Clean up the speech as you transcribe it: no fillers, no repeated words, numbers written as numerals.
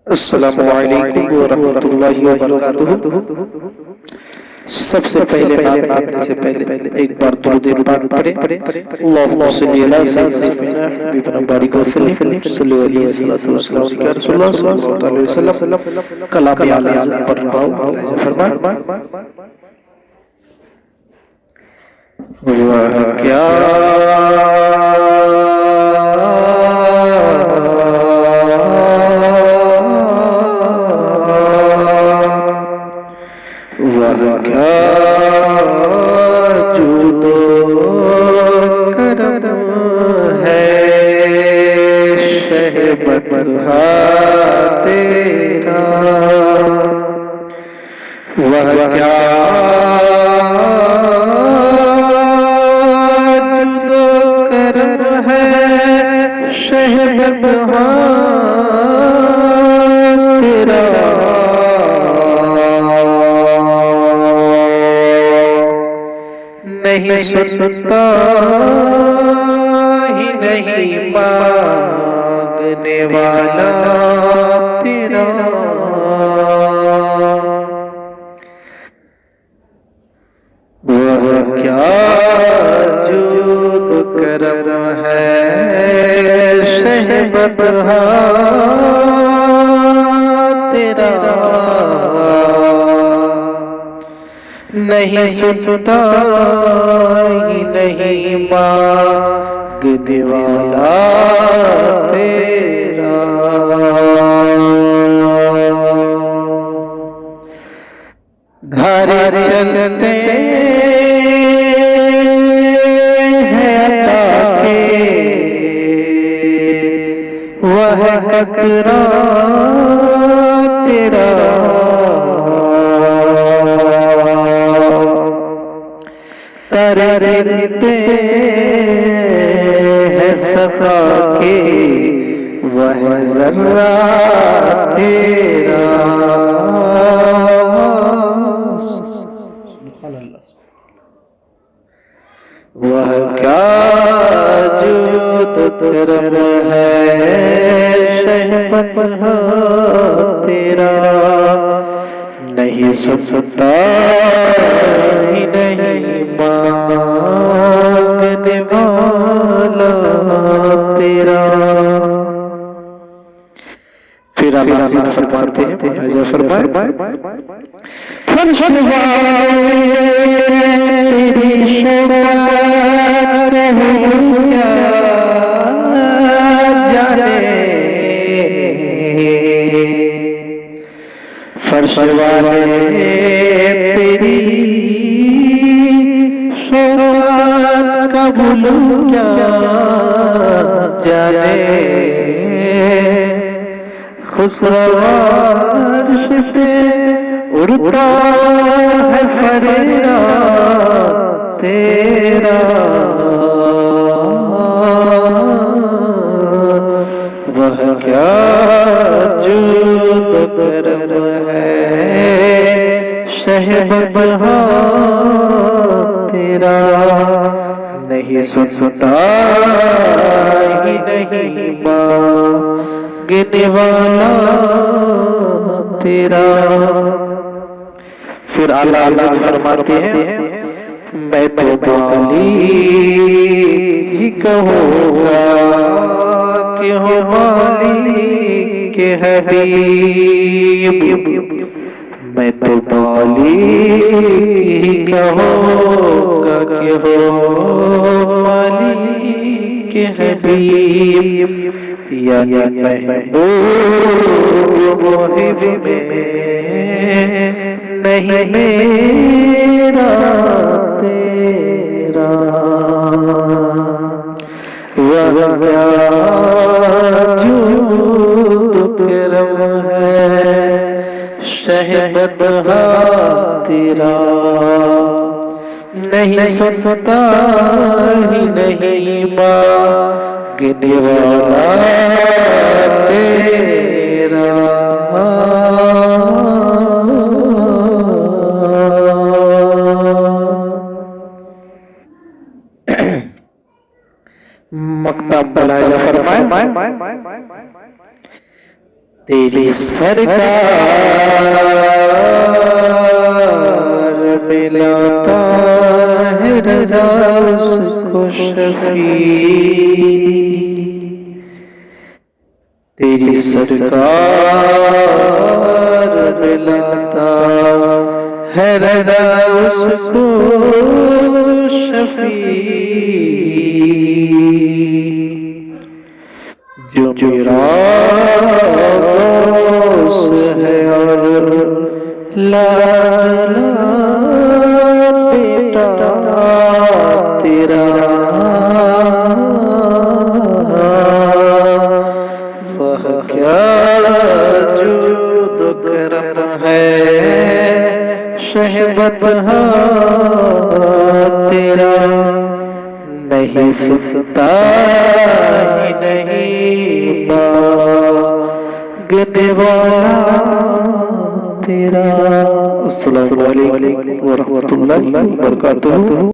अस्सलामु अलैकुम व रहमतुल्लाहि व बरकातुहू। सबसे पहले नात पढ़ने से पहले एक बार दुरूद पाक पढ़ें। अल्लाहुम्मा सल्ली अला सय्यिदिना बिना बारिक वसल्लम सल्लल्लाहु अलैहि वसल्लम या रसूलुल्लाह सल्लल्लाहु अलैहि वसल्लम। कलाम आला हज़रत पढ़ रहा हूँ, फरमाएं। वह क्या वह क्या जुदो करम है शहबतहा तेरा। वह क्या जुदो करम है शहबतहा तेरा। नहीं सुनता ही नहीं मांगने वाला तेरा। वह क्या जुद करम है शहबतहा तेरा। नहीं सुनता ही नहीं मांगने वाला तेरा। धारे चलते हैं अता के वह कतरा तेरा। तरते हैं सफा के वह जर्रा तेरा। वह क्या जुद करम है शहबतहा तेरा। नहीं सुनता ही नहीं मांगने वाला तेरा। फिर अल्लाह जिद फरमाते हैं, राजा फरमाए फर्श वाले तेरी शौकत क्या जाने। फर्श वाले तेरी शौकत का भूलू क्या जाने। खुसरवार्श पे उड़ता है फरेरा तेरा। वह क्या जुद करम है शहबतहा तेरा। नहीं सुनता ही नहीं मांगने वाला तेरा। फिर आला हज़रत फरमाते हैं मैं तो मालिक ही कहूँगा कि हो मालिक के हबीब। मैं तो मालिक ही कहूँगा कि हो मालिक के हबीब। यानी महबूब मुहिब में नहीं मेरा तेरा। वह क्या जुद करम है शहबतहा तेरा। नहीं सुनता ही नहीं मांगने वाला तेरा। मक्तम मुलाहिजा फरमाए तेरी सरकार मिलाता है रज़ा उसको शफी, तेरी सरकार मिलाता है रज़ा उसको शफी। जो मेरा दोस्त है और लाला बेटा तेरा, वह क्या जुद करम है शहबत तेरा, नहीं सुनता ही नहीं मांगने वाला तेरा। अस्सलामु अलैकुम व रहमतुल्लाहि व बरकातुहू।